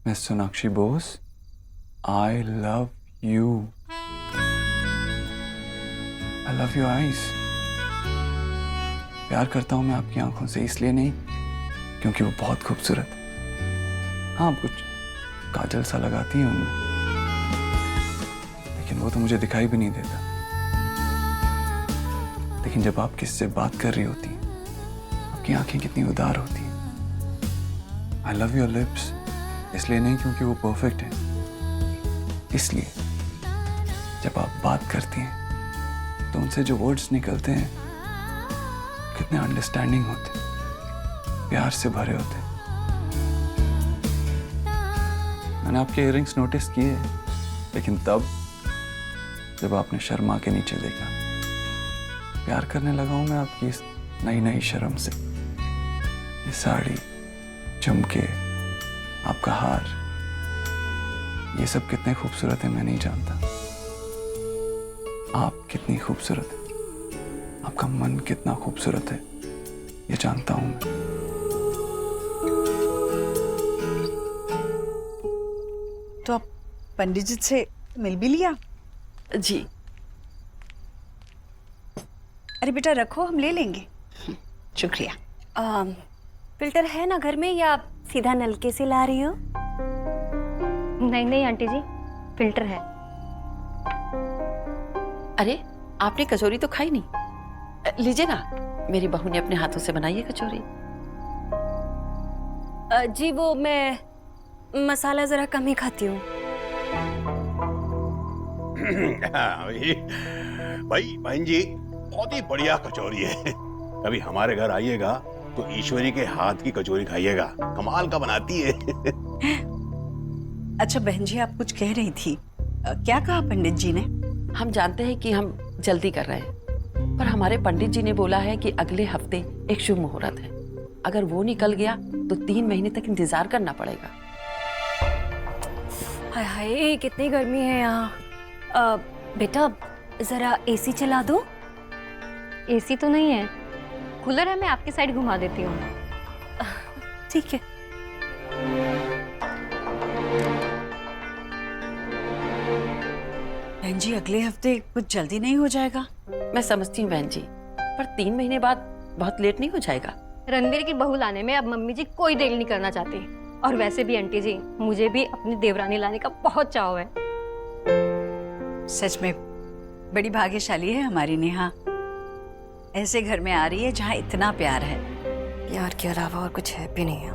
Miss Sonakshi Bose, I love you. I love your eyes. प्यार करता हूं मैं आपकी आंखों से, इसलिए नहीं क्योंकि वो बहुत खूबसूरत है। हाँ, आप कुछ काजल सा लगाती हैं उनमें, लेकिन वो तो मुझे दिखाई भी नहीं देता। लेकिन जब आप किसी से बात कर रही होती हैं, आपकी आंखें कितनी उदार होती हैं। आई लव योर लिप्स, इसलिए नहीं क्योंकि वो परफेक्ट है, इसलिए जब आप बात करती हैं तो उनसे जो वर्ड्स निकलते हैं कितने अंडरस्टैंडिंग होते, प्यार से भरे होते। मैंने आपके इयररिंग्स नोटिस किए, लेकिन तब जब आपने शर्मा के नीचे देखा। प्यार करने लगा हूं मैं आपकी इस नई नई शर्म से। ये साड़ी, झुमके, आपका हार, ये सब कितने खूबसूरत है मैं नहीं जानता। आप कितनी खूबसूरत है, आपका मन कितना खूबसूरत है, ये जानता हूं मैं। तो आप पंडित जी से मिल भी लिया? जी। अरे बेटा रखो, हम ले लेंगे। शुक्रिया। फिल्टर है ना घर में, या आप सीधा नलके से ला रही हो? नहीं नहीं आंटी जी, फिल्टर है। अरे आपने कचौरी तो खाई नहीं, लीजिए ना, मेरी बहू ने अपने हाथों से बनाई है कचौरी। जी वो मैं मसाला जरा कम ही खाती हूँ। भाई बहन जी, बहुत ही बढ़िया कचौरी है। कभी हमारे घर आइएगा तो ईश्वरी के हाथ की कचौरी खाइएगा, कमाल का बनाती है। अच्छा बहन जी, आप कुछ कह रही थी, क्या कहा पंडित जी ने? हम जानते हैं कि हम जल्दी कर रहे हैं, पर हमारे पंडित जी ने बोला है कि अगले हफ्ते एक शुभ मुहूर्त है। अगर वो निकल गया तो 3 महीने तक इंतजार करना पड़ेगा। हाय हाय, कितनी गर्मी है यहाँ। बेटा जरा एसी चला दो। एसी तो नहीं है, कूलर है, मैं आपकी साइड घुमा देती हूँ। ठीक है। बहन जी अगले हफ्ते कुछ जल्दी नहीं हो जाएगा? मैं समझती हूँ बहन जी, पर 3 महीने बाद बहुत लेट नहीं हो जाएगा? रणवीर की बहू लाने में अब मम्मी जी कोई देर नहीं करना चाहती, और वैसे भी आंटी जी मुझे भी अपनी देवरानी लाने का बहुत चाव है। सच में बड़ी भाग्यशाली है हमारी नेहा, ऐसे घर में आ रही है जहाँ इतना प्यार है। प्यार के अलावा और कुछ है भी नहीं है।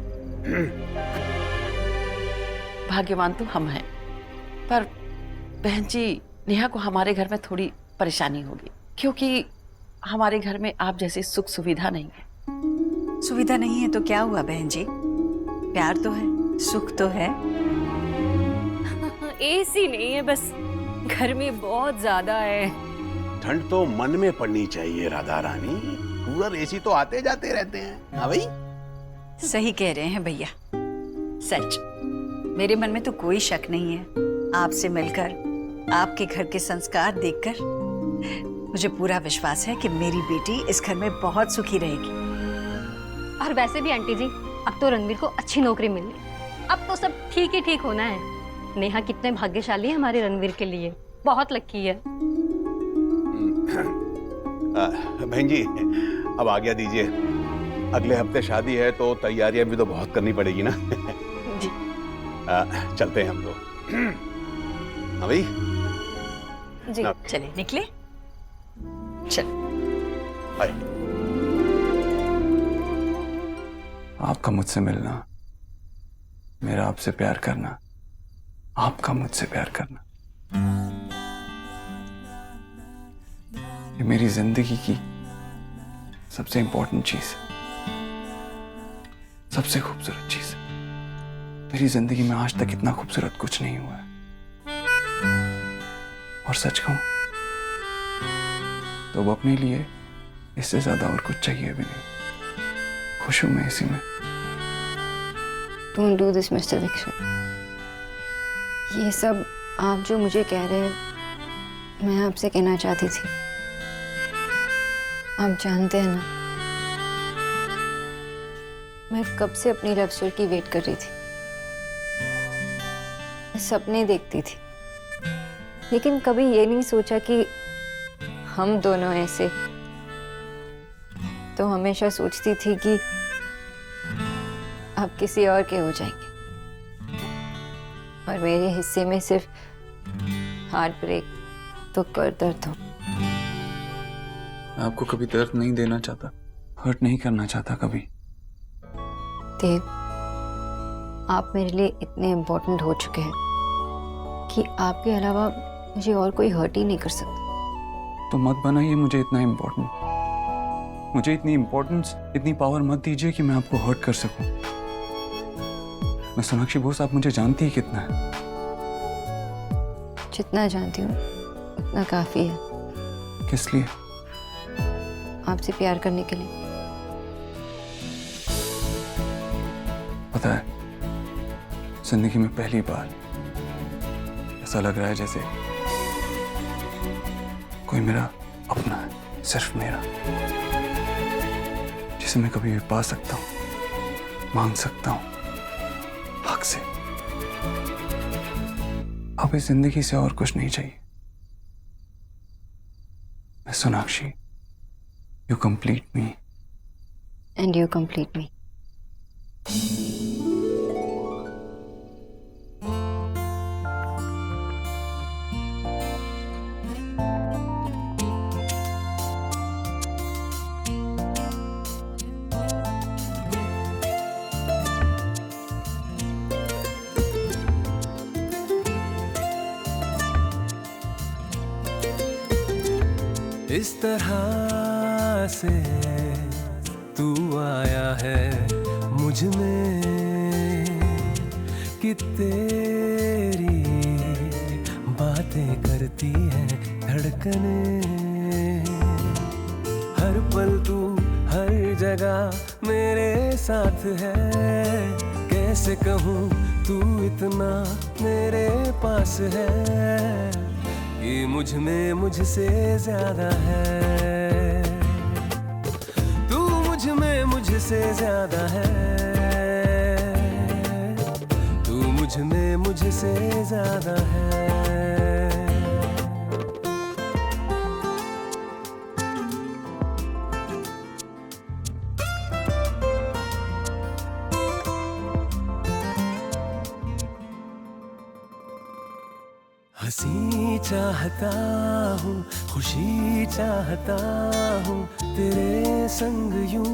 भाग्यवान तो हम हैं, पर बहन जी नेहा को हमारे घर में थोड़ी परेशानी होगी, क्योंकि हमारे घर में आप जैसी सुख सुविधा नहीं है। सुविधा नहीं है तो क्या हुआ बहन जी, प्यार तो है, सुख तो है। एसी नहीं है, बस गर्मी बहुत ज्यादा है। ठंड तो मन में पड़नी चाहिए राधा रानी, कूलर एसी तो आते जाते रहते हैं। हाँ भाई, सही कह रहे हैं भैया, सच मेरे मन में तो कोई शक नहीं है। आपसे मिलकर, आपके घर के संस्कार देखकर मुझे पूरा विश्वास है कि मेरी बेटी इस घर में बहुत सुखी रहेगी। और वैसे भी आंटी जी अब तो रणवीर को अच्छी नौकरी मिली, अब तो सब ठीक ही ठीक होना है। नेहा कितने भाग्यशाली है हमारे रणवीर के लिए, बहुत लकी है। बहन जी अब आज्ञा दीजिए, अगले हफ्ते शादी है तो तैयारियां भी तो बहुत करनी पड़ेगी ना। जी। चलते हैं हम लोग। हाँ भाई जी चले निकले, चल। बाय। आपका मुझसे मिलना, मेरा आपसे प्यार करना, आपका मुझसे प्यार करना, ये मेरी जिंदगी की सबसे इंपॉर्टेंट चीज है, सबसे खूबसूरत चीज है। मेरी जिंदगी में आज तक इतना खूबसूरत कुछ नहीं हुआ है, और सच कहूं तो वो अपने लिए इससे ज्यादा और कुछ चाहिए भी नहीं। खुश हूं मैं इसी में। Don't do this, Mr. Dixit. ये सब आप जो मुझे कह रहे हैं, मैं आपसे कहना चाहती थी। आप जानते हैं ना, मैं कब से अपनी लव स्टोरी की वेट कर रही थी। मैं सपने देखती थी, लेकिन कभी ये नहीं सोचा कि हम दोनों ऐसे। तो हमेशा सोचती थी कि अब किसी और के हो जाएंगे और मेरे हिस्से में सिर्फ हार्ट ब्रेक, तो कर दर्द हो। मैं आपको कभी दर्द नहीं देना चाहता, हर्ट नहीं करना चाहता कभी। देव, आप मेरे लिए इतने इम्पोर्टेंट हो चुके हैं कि आपके अलावा मुझे और कोई हर्ट ही नहीं कर सकता। तो मत बनाइए मुझे इतना इम्पोर्टेंट। मुझे इतनी इम्पोर्टेंस, इतनी पावर मत दीजिए कि मैं आपको हर्ट कर सकूं। मैं सोनाक्षी बोस, आप मुझे जानती ही कितना है। जितना जानती हूँ उतना काफी है। किस लिए? आपसे प्यार करने के लिए। पता है, जिंदगी में पहली बार ऐसा लग रहा है जैसे कोई मेरा अपना है, सिर्फ मेरा, जिसे मैं कभी भी पा सकता हूं, मांग सकता हूं, हक से। अब इस जिंदगी से और कुछ नहीं चाहिए। मैं Sonakshi, you complete me and you complete me. इस तरह से तू आया है मुझ में कि तेरी बातें करती हैं धड़कनें। हर पल तू हर जगह मेरे साथ है। कैसे कहूँ तू इतना मेरे पास है कि मुझ में मुझसे ज्यादा है। तू मुझ में मुझसे ज्यादा है। तू मुझ में मुझसे ज्यादा है। हंसी चाहता हूँ, खुशी चाहता हूँ, तेरे संग यूं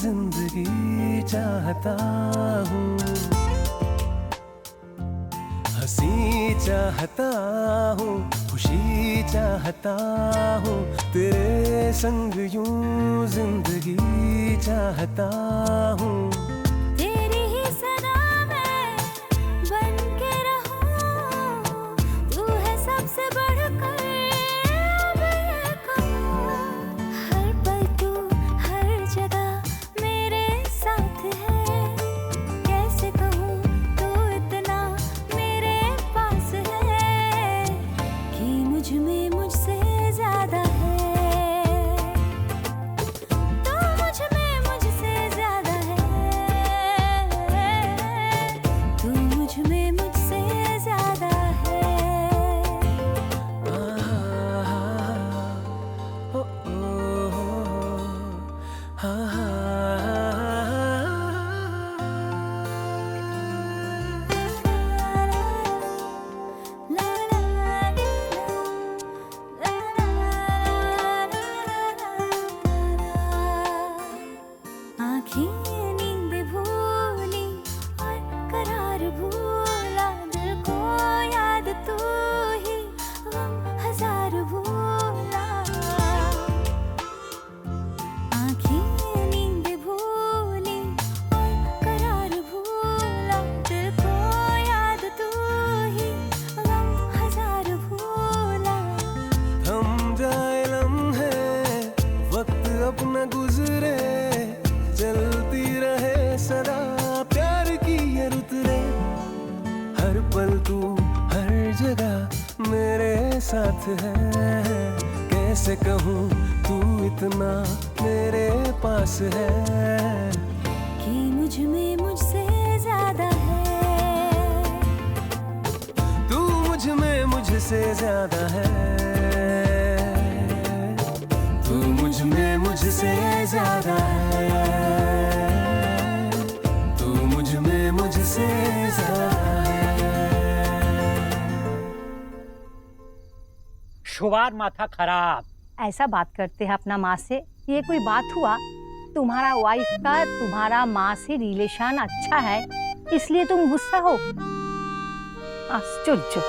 जिंदगी चाहता हूँ। हंसी चाहता हूँ, खुशी चाहता हूँ, तेरे संग यूं जिंदगी चाहता हूँ। अपना गुजरे चलती रहे सदा प्यार की ये रुतरे। हर पल तू हर जगह मेरे साथ है। कैसे कहूँ तू इतना मेरे पास है कि मुझ में मुझसे ज्यादा है। मुझसे ज्यादा है, तू मुझ में मुझसे ज्यादा है, तू मुझ में मुझसे ज्यादा है। शुभार माथा खराब। ऐसा बात करते हैं अपना माँ से, ये कोई बात हुआ? तुम्हारा वाइफ का तुम्हारा माँ से रिलेशन अच्छा है, इसलिए तुम गुस्सा हो? आश्चर्य।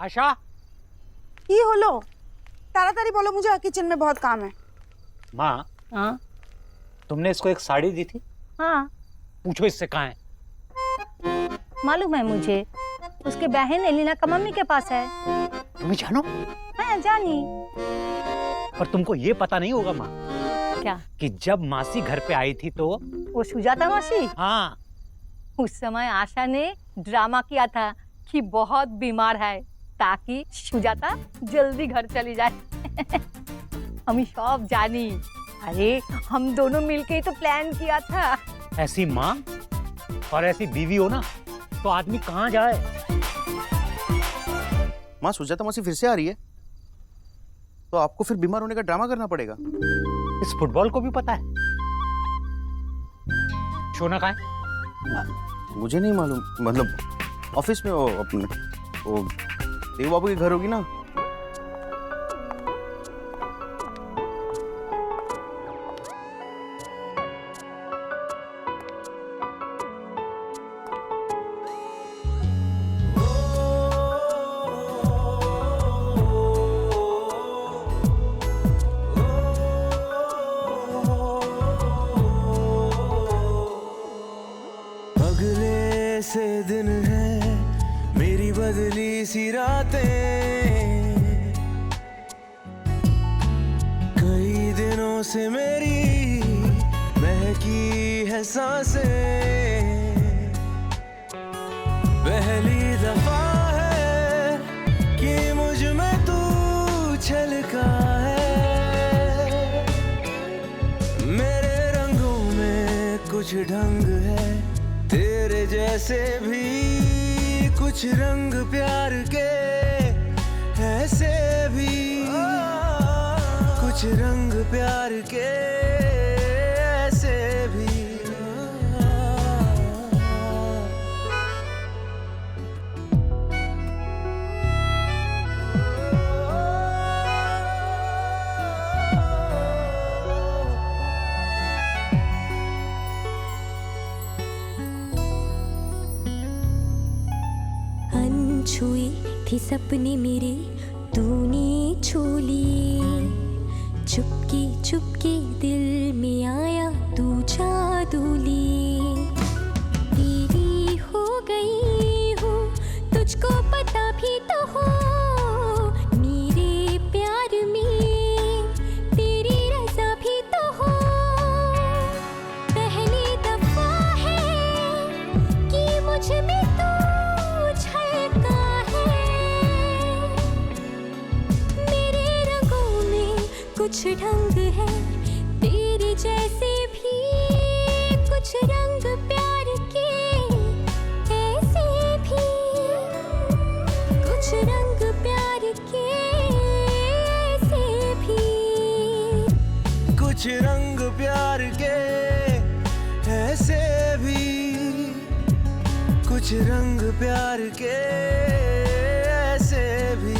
आशा, কি হলো? তাড়াতাড়ি বলো, मुझे किचन में बहुत काम है। माँ, हाँ तुमने इसको एक साड़ी दी थी, हाँ पूछो इससे कहाँ है। मालूम है मुझे, उसके बहन एलिना का मम्मी के पास है। तुम्हें जानो? हाँ जानी। पर तुमको ये पता नहीं होगा माँ, क्या? कि जब मासी घर पे आई थी तो वो सुजाता मासी? हाँ, उस समय आशा ने ड्रामा किया था कि बहुत बीमार है, ताकि सुजाता जल्दी घर चली जाए। हम सब जानी। अरे हम दोनों मिलके ही तो प्लान किया था। ऐसी माँ और ऐसी बीवी हो ना तो आदमी कहाँ जाए। माँ, सुजाता मौसी फिर से आ रही है, तो आपको फिर बीमार होने का ड्रामा करना पड़ेगा। इस फुटबॉल को भी पता है। शोना कहाँ है? मुझे नहीं मालूम, मतलब ऑफिस में, वो अपने वो देव बाबू के घर होगी ना। अगले से दिन है मेरी बदली सी रातें, कई दिनों से मेरी महकी है सांसें, पहली दफा है कि मुझ में तू छलका है, मेरे रंगों में कुछ ढंग है, तेरे जैसे भी कुछ रंग प्यार के, ऐसे भी कुछ रंग प्यार के, ऐसे भी। छुई थी सपने मेरे, तूने छू लिए, चुपके चुपके दिल में आया तू जादू लिए, तेरी हो गई हूँ तुझको पता भी तो हो, मेरे प्यार में तेरी रज़ा भी तो हो, पहली दफा है कि मुझ में तू छलका है, मेरे रंगों में कुछ ढंग है, तेरे जैसे भी कुछ रंग प्यार के, ऐसे भी कुछ रंग प्यार के, ऐसे भी कुछ रंग प्यार के, ऐसे भी कुछ रंग प्यार के, ऐसे भी।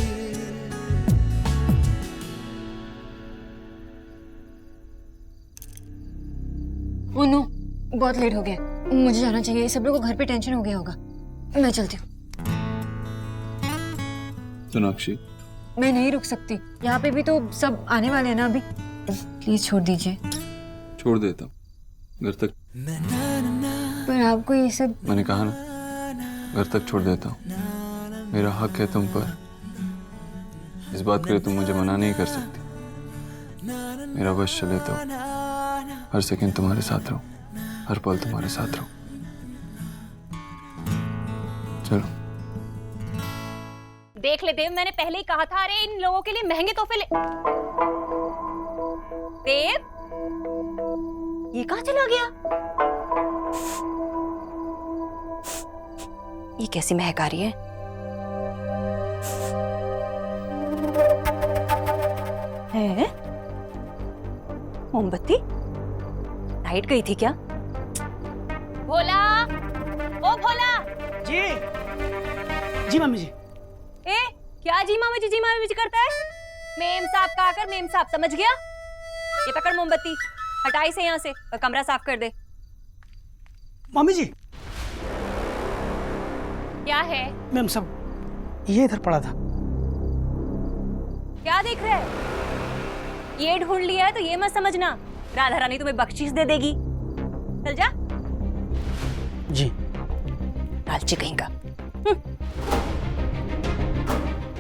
ओह नो, बहुत लेट हो गया, मुझे जाना चाहिए। सब लोगों को घर पे टेंशन हो गया होगा, मैं चलती हूँ। सोनाक्षी, मैं नहीं रुक सकती, यहाँ पे भी तो सब आने वाले हैं ना अभी। प्लीज छोड़ दीजिए। छोड़ देता हूँ, घर तक। पर आपको ये सब, मैंने कहा ना, घर तक छोड़ देता हूँ। मेरा हक है तुम पर, इस बात के लिए तुम मुझे मना नहीं कर सकती। मेरा बस चले तो हर सेकंड तुम्हारे साथ रहूं, हर पल तुम्हारे साथ रहूं। चलो। देख ले देव, मैंने पहले ही कहा था, अरे इन लोगों के लिए महंगे तोहफे ले। देव, ये कहाँ चला गया? ये कैसी महक आ रही है? है मोमबत्ती लाइट गई थी क्या? भोला, ओ भोला। जी जी मम्मी जी। ए क्या जी मामी जी करता है? मेम साहब का आकर मेम साहब, समझ गया? ये पकड़ मोमबत्ती, हटाई से यहाँ से और कमरा साफ कर दे। मम्मी जी। क्या है? मैम सब ये इधर पड़ा था। क्या देख रहे है? ये ढूंढ लिया है तो ये मत समझना राधा रानी तुम्हें बख्शीश दे देगी। चल जा। जी। लालची कहीं का।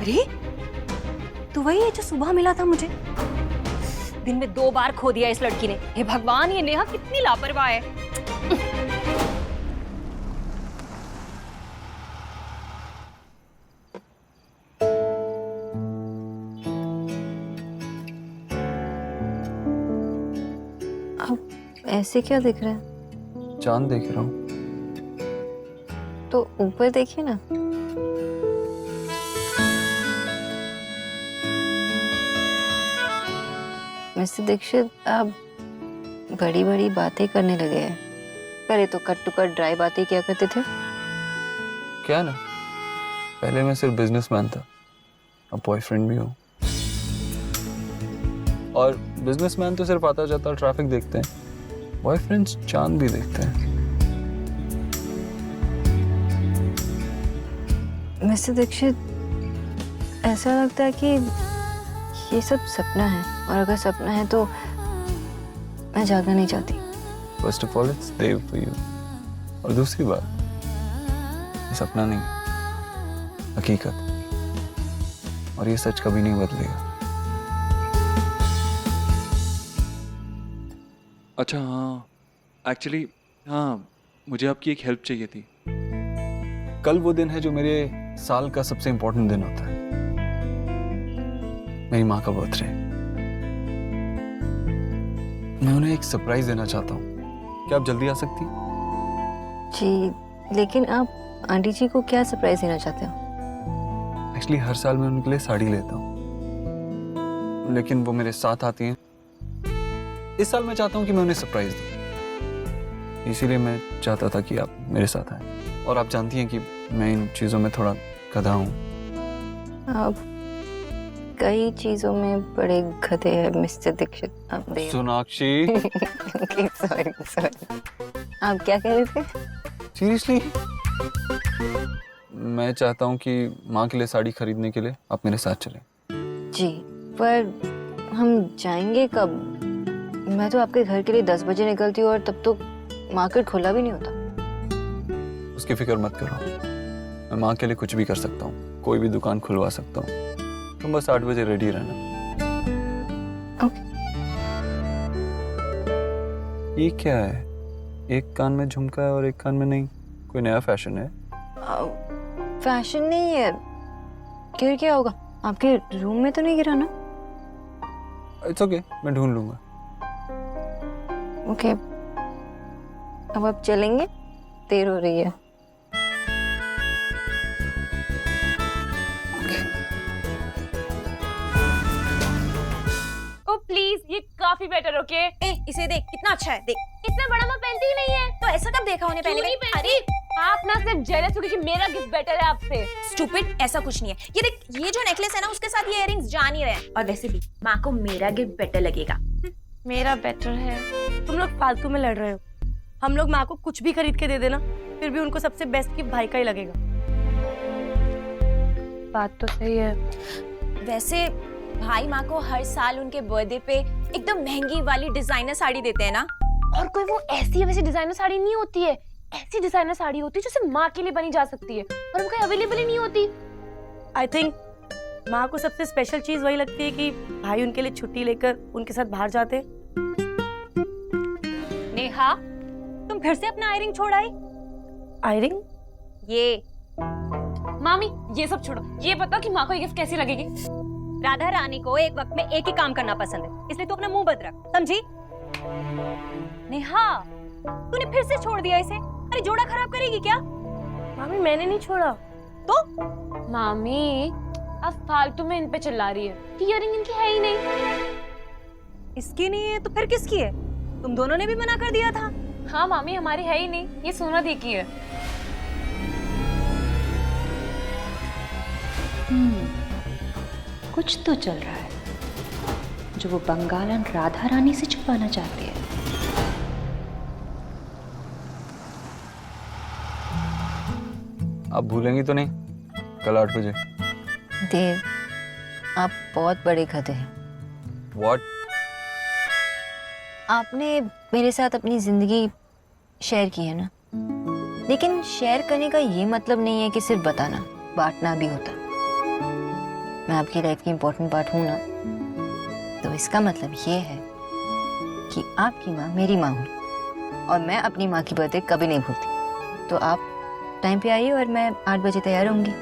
अरे तू वही है जो सुबह मिला था मुझे? दिन में 2 बार खो दिया इस लड़की ने। हे भगवान, ये नेहा कितनी लापरवाह है। ऐसे क्या दिख रहा है? चांद देख रहा हूँ। तो ऊपर देखिए ना। मिस्टर दीक्षित, आप बड़ी बड़ी बातें करने लगे हैं। पहले तो कट टू कट ड्राई बातें किया करते थे। क्या ना, पहले मैं सिर्फ बिजनेसमैन था, अब बॉयफ्रेंड भी हूँ। और बिजनेसमैन तो सिर्फ आता जाता ट्रैफिक देखते हैं, बॉयफ्रेंड्स चांद भी देखते हैं। मिस्टर दीक्षित, ऐसा लगता है कि ये सब सपना है, और अगर सपना है तो मैं जागना नहीं चाहती। First of all it's Dev for you, और दूसरी बात, ये सपना नहीं, हकीकत, और ये सच कभी नहीं बदलेगा। अच्छा हाँ, एक्चुअली हाँ, मुझे आपकी एक हेल्प चाहिए थी। कल वो दिन है जो मेरे साल का सबसे इंपॉर्टेंट दिन होता है, मेरी माँ का बर्थडे। मैं उन्हें एक सरप्राइज देना चाहता हूँ, क्या आप जल्दी आ सकती? जी, लेकिन आप आंटी जी को क्या सरप्राइज देना चाहते हो? एक्चुअली हर साल मैं उनके लिए साड़ी लेता हूँ, लेकिन वो मेरे साथ आती हैं। इस साल मैं चाहता हूँ कि मैं उन्हें सरप्राइज दूँ, इसीलिए मैं चाहता था कि आप मेरे साथ आएं। और आप जानती हैं कि मैं इन चीज़ों में थोड़ा गधा हूँ। आप कई चीजों में बड़े गधे हैं मिस्टर दीक्षित। आप देख। सोनाक्षी। सॉरी। आप क्या कह रहे थे? सीरियसली, मैं चाहता हूँ कि माँ के लिए साड़ी खरीदने के लिए आप मेरे साथ चलें। जी, पर हम जाएंगे कब? मैं तो आपके घर के लिए 10 बजे निकलती हूँ और तब तो मार्केट खुला भी नहीं होता। उसकी फिक्र मत करो, मैं माँ के लिए कुछ भी कर सकता हूँ, कोई भी दुकान खुलवा सकता हूँ। तुम बस 8 बजे रेडी रहना। ओके। ये क्या है? एक कान में झुमका है और एक कान में नहीं, कोई नया फैशन है? फैशन नहीं है। गिर क्या होगा? आपके रूम में तो नहीं गिरा ना? इट्स ओके, मैं ढूंढ लूंगा। ओके, अब आप चलेंगे? देर हो रही है। ओ प्लीज, ये काफी बेटर। ओके, इसे देख कितना अच्छा है। देख, इतना बड़ा मैं पहनती ही नहीं है, तो ऐसा कब देखा उन्हें पहले? अरे आप ना सिर्फ जेलस हो कि मेरा गिफ्ट बेटर है आपसे। स्टूपिड, ऐसा कुछ नहीं है। ये देख, ये जो नेकलेस है ना, उसके साथ ये इयररिंग्स जा नहीं रहे हैं। और वैसे भी माँ को मेरा गिफ्ट बेटर लगेगा। मेरा बेटर है। तुम लोग फालतू में लड़ रहे हो। हम लोग माँ को कुछ भी खरीद के दे देना, फिर भी उनको सबसे बेस्ट गिफ्ट भाई का ही लगेगा। बात तो सही है। वैसे भाई माँ को हर साल उनके बर्थडे पे एकदम महंगी वाली डिजाइनर साड़ी देते हैं ना। और कोई वो ऐसी वैसी डिजाइनर साड़ी नहीं होती है, ऐसी डिजाइनर साड़ी होती है जो सिर्फ माँ के लिए बनी जा सकती है, और वो कहीं अवेलेबल ही नहीं होती। आई थिंक माँ को सबसे स्पेशल चीज वही लगती है कि भाई उनके लिए छुट्टी लेकर उनके साथ बाहर जाते। नेहा, तुम फिर से अपना आयरिंग छोड़ आई। आयरिंग? ये मामी, ये सब छोड़ो, ये बताओ कि माँ को ये गिफ्ट कैसी लगेगी? राधा रानी को एक वक्त में एक ही काम करना पसंद है, इसलिए तू अपना मुंह बंद रख, समझी? नेहा, तूने फिर से छोड़ दिया इसे। अरे जोड़ा खराब करेगी क्या? मामी मैंने नहीं छोड़ा। तो? मामी, अब फालतू में इन पे चिल्ला रही है कि इयररिंग इनकी है ही नहीं। इसकी नहीं है तो फिर किसकी है? तुम दोनों ने भी मना कर दिया था। हाँ मामी, हमारी है ही नहीं, ये सोना दी की है। कुछ तो चल रहा है जो वो बंगालन राधा रानी से छुपाना चाहती है। आप भूलेंगी तो नहीं कल 8 बजे? देव, आप बहुत बड़े गधे हैं। What? आपने मेरे साथ अपनी जिंदगी शेयर की है ना, लेकिन शेयर करने का ये मतलब नहीं है कि सिर्फ बताना, बांटना भी होता। मैं आपकी लाइफ की इम्पोर्टेंट पार्ट हूँ ना, तो इसका मतलब ये है कि आपकी माँ मेरी माँ हुई और मैं अपनी माँ की बर्थडे कभी नहीं भूलती। तो आप टाइम पे आइए और मैं 8 बजे तैयार होंगी।